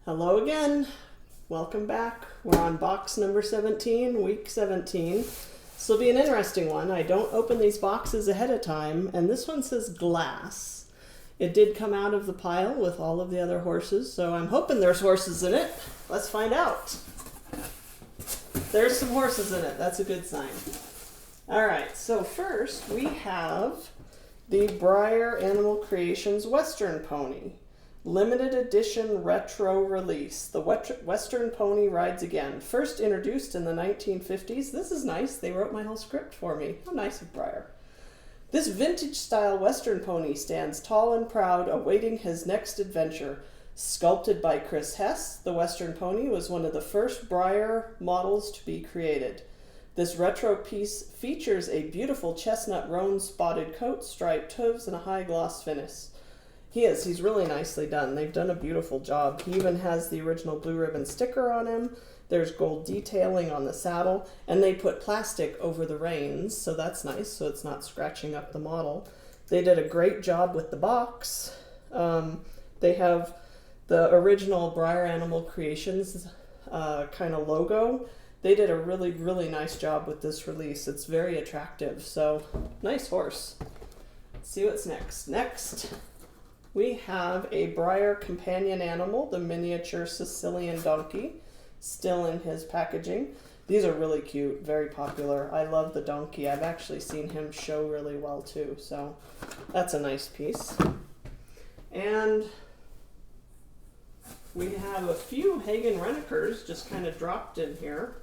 Hello again. Welcome back. We're on box number 17, week 17. This will be an interesting one. I don't open these boxes ahead of time, and this one says glass. It did come out of the pile with all of the other horses, so I'm hoping there's horses in it. Let's find out. There's some horses in it. That's a good sign. All right, so first we have the Breyer Animal Creations Western Pony. Limited edition retro release. The Western Pony rides again. First introduced in the 1950s. This is nice. They wrote my whole script for me. How nice of Breyer. This vintage style Western Pony stands tall and proud, awaiting his next adventure. Sculpted by Chris Hess, the Western Pony was one of the first Breyer models to be created. This retro piece features a beautiful chestnut roan spotted coat, striped hooves, and a high gloss finish. He's really nicely done. They've done a beautiful job. He even has the original blue ribbon sticker on him. There's gold detailing on the saddle, and they put plastic over the reins, so that's nice, so it's not scratching up the model. They did a great job with the box. They have the original Breyer Animal Creations kind of logo. They did a really, really nice job with this release. It's very attractive, so nice horse. Let's see what's next. Next, we have a Breyer companion animal, the miniature Sicilian Donkey, still in his packaging. These are really cute, very popular. I love the donkey. I've actually seen him show really well too, so that's a nice piece. And we have a few Hagen Wren's just kind of dropped in here.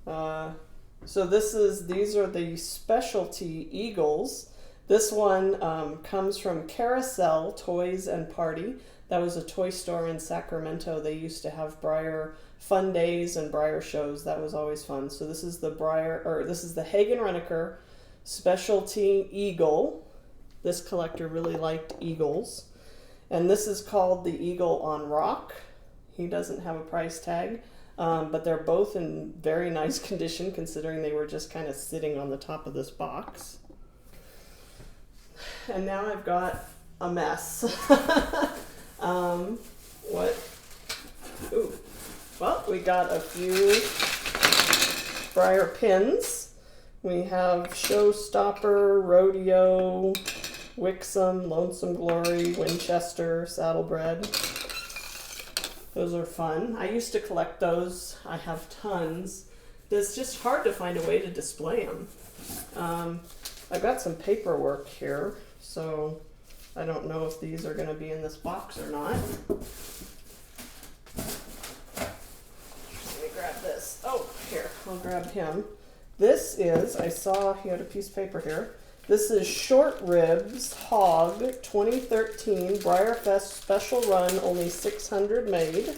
So these are the specialty eagles. This one comes from Carousel Toys and Party. That was a toy store in Sacramento. They used to have Breyer fun days and Breyer shows. That was always fun. So this is the Hagen Wren specialty eagle. This collector really liked eagles. And this is called the Eagle on Rock. He doesn't have a price tag, but they're both in very nice condition considering they were just kind of sitting on the top of this box. And now I've got a mess. Well, we got a few Breyer pins. We have Showstopper, Rodeo, Wixom, Lonesome Glory, Winchester, Saddlebred. Those are fun. I used to collect those. I have tons. It's just hard to find a way to display them. I've got some paperwork here, so I don't know if these are going to be in this box or not. Let me grab this. Oh, here, I'll grab him. This is, I saw he had a piece of paper here. This is Short Ribs Hog 2013 Breyerfest Special Run, only 600 made.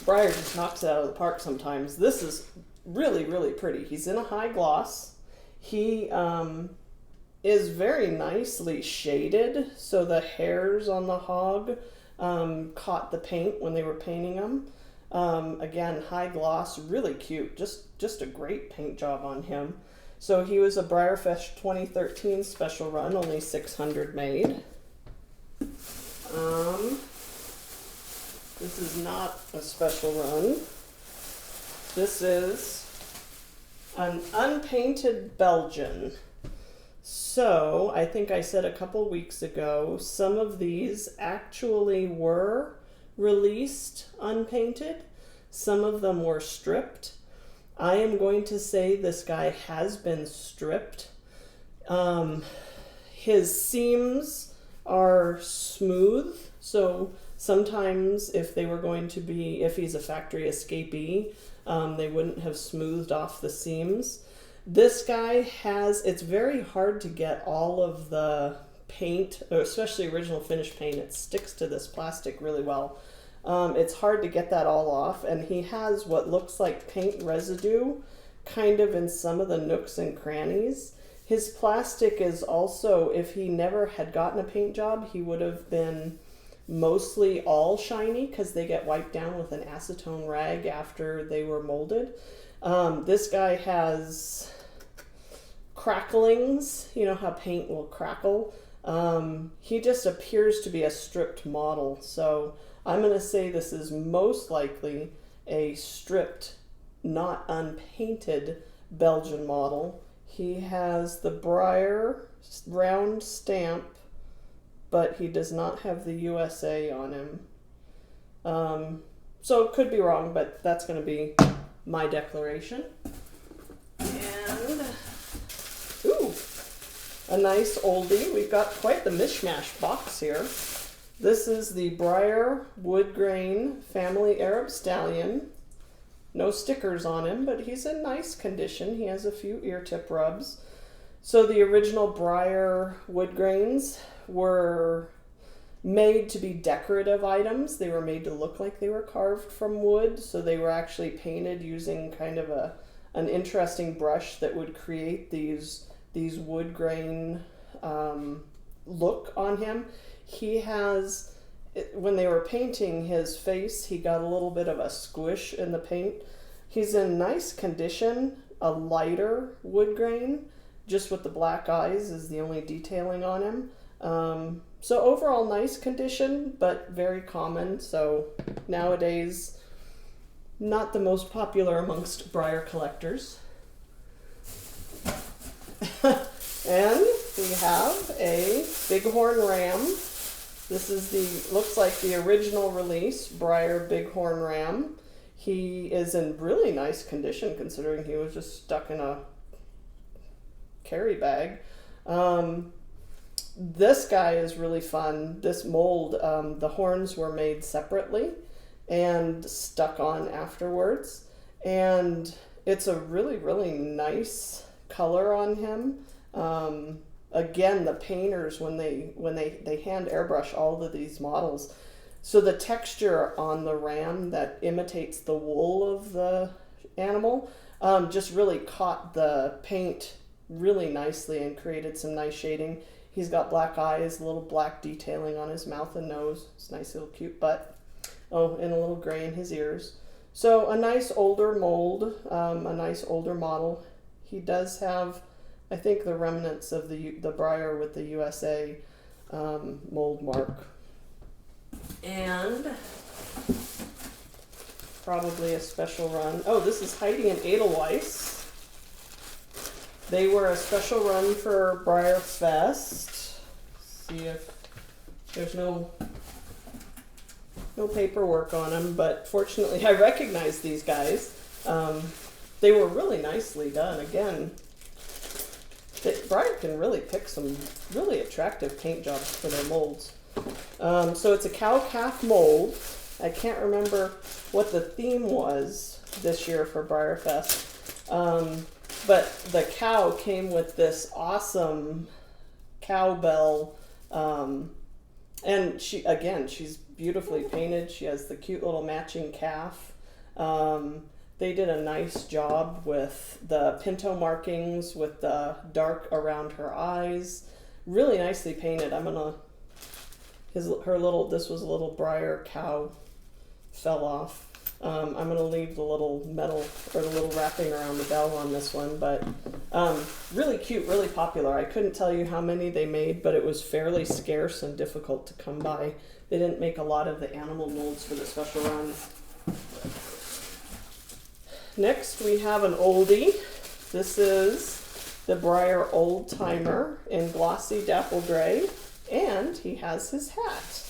Breyer just knocks it out of the park sometimes. This is really, really pretty. He's in a high gloss. He is very nicely shaded, so the hairs on the hog caught the paint when they were painting him. Again, high gloss, really cute. Just a great paint job on him. So he was a Breyerfest 2013 special run, only 600 made. This is not a special run. This is an Unpainted Belgian. So I think I said a couple weeks ago, some of these actually were released unpainted. Some of them were stripped. I am going to say this guy has been stripped. His seams are smooth, so sometimes if he's a factory escapee, they wouldn't have smoothed off the seams. This guy it's very hard to get all of the paint, especially original finish paint. It sticks to this plastic really well. It's hard to get that all off, and he has what looks like paint residue kind of in some of the nooks and crannies. His plastic is also, if he never had gotten a paint job, he would have been mostly all shiny because they get wiped down with an acetone rag after they were molded. This guy has cracklings. You know how paint will crackle. He just appears to be a stripped model. So I'm going to say this is most likely a stripped, not unpainted Belgian model. He has the Breyer round stamp, but he does not have the USA on him. So it could be wrong, but that's going to be my declaration. And, ooh, a nice oldie. We've got quite the mishmash box here. This is the Breyer wood grain family Arab Stallion. No stickers on him, but he's in nice condition. He has a few ear tip rubs. So the original Breyer wood grains were made to be decorative items. They were made to look like they were carved from wood, so they were actually painted using kind of an interesting brush that would create these wood grain look on him. He has, when they were painting his face, he got a little bit of a squish in the paint. He's in nice condition, a lighter wood grain, just with the black eyes is the only detailing on him. So overall nice condition, but very common. So nowadays, not the most popular amongst Breyer collectors. And we have a Bighorn Ram. This is looks like the original release, Breyer Bighorn Ram. He is in really nice condition considering he was just stuck in a carry bag. This guy is really fun. This mold, the horns were made separately and stuck on afterwards. And it's a really, really nice color on him. Again, the painters, when they hand airbrush all of these models, so the texture on the ram that imitates the wool of the animal just really caught the paint really nicely and created some nice shading. He's got black eyes, a little black detailing on his mouth and nose. It's a nice little cute butt. Oh, and a little gray in his ears. So a nice older mold, a nice older model. He does have, I think, the remnants of the Breyer with the USA mold mark. And probably a special run. Oh, this is Heidi and Edelweiss. They were a special run for Breyer Fest. See if there's no paperwork on them, but fortunately I recognize these guys. They were really nicely done. Again, Breyer can really pick some really attractive paint jobs for their molds. So it's a cow-calf mold. I can't remember what the theme was this year for Breyer Fest. But the cow came with this awesome cowbell, and she's beautifully painted. She has the cute little matching calf. They did a nice job with the pinto markings, with the dark around her eyes. Really nicely painted. This was a little Breyer cow, fell off. I'm going to leave the little metal or the little wrapping around the bell on this one, but really cute, really popular. I couldn't tell you how many they made, but it was fairly scarce and difficult to come by. They didn't make a lot of the animal molds for the special run. Next, we have an oldie. This is the Breyer Oldtimer in glossy dapple gray, and he has his hat.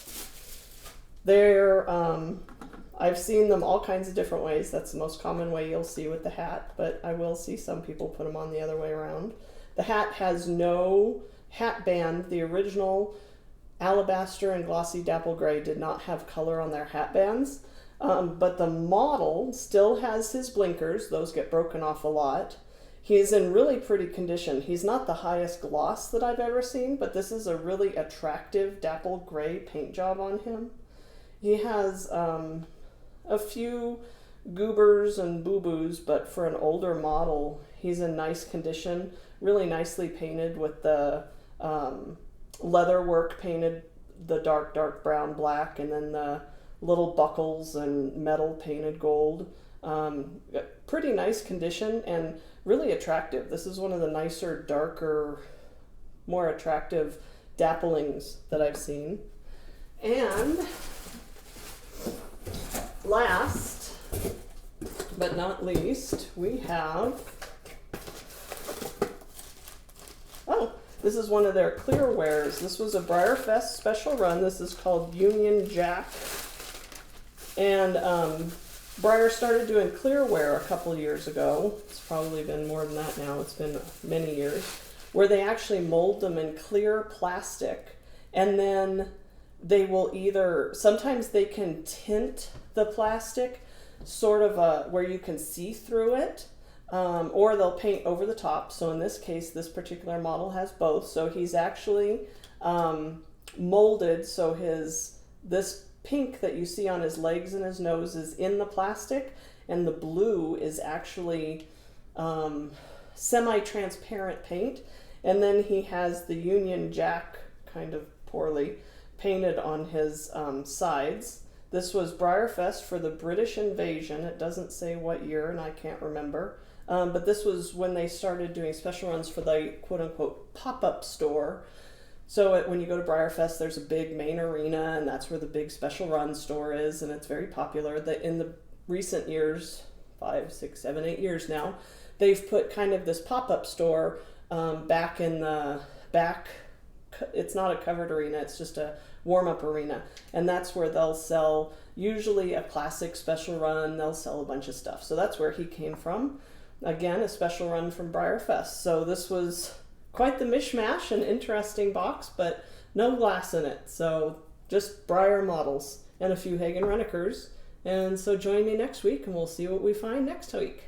I've seen them all kinds of different ways. That's the most common way you'll see with the hat, but I will see some people put them on the other way around. The hat has no hat band. The original alabaster and glossy dapple gray did not have color on their hat bands, but the model still has his blinkers. Those get broken off a lot. He's in really pretty condition. He's not the highest gloss that I've ever seen, but this is a really attractive dapple gray paint job on him. He has a few goobers and boo-boos, but for an older model, he's in nice condition, really nicely painted with the leather work painted the dark brown black, and then the little buckles and metal painted gold. Pretty nice condition and really attractive. This is one of the nicer, darker, more attractive dapplings that I've seen. And last but not least, we have, oh, this is one of their clear wares. This was a Breyer Fest special run. This is called Union Jack. And Breyer started doing clearware a couple years ago. It's probably been more than that now. It's been many years. Where they actually mold them in clear plastic. And then they will either, sometimes they can tint the plastic sort of where you can see through it. Or they'll paint over the top. So in this case, this particular model has both. So he's actually molded so this pink that you see on his legs and his nose is in the plastic, and the blue is actually semi-transparent paint. And then he has the Union Jack, kind of poorly, painted on his sides. This was Breyer Fest for the British invasion. It doesn't say what year, and I can't remember. But this was when they started doing special runs for the quote-unquote pop-up store. So when you go to Breyer Fest, there's a big main arena, and that's where the big special run store is, and it's very popular. In the recent years, 5, 6, 7, 8 years now, they've put kind of this pop-up store back in the back. It's not a covered arena, it's just a warm-up arena. And that's where they'll sell usually a classic special run. They'll sell a bunch of stuff. So that's where he came from. Again, a special run from Breyer Fest. So this was quite the mishmash, an interesting box, but no glass in it. So just Breyer models and a few Hagen Wrenekers. And so join me next week and we'll see what we find next week.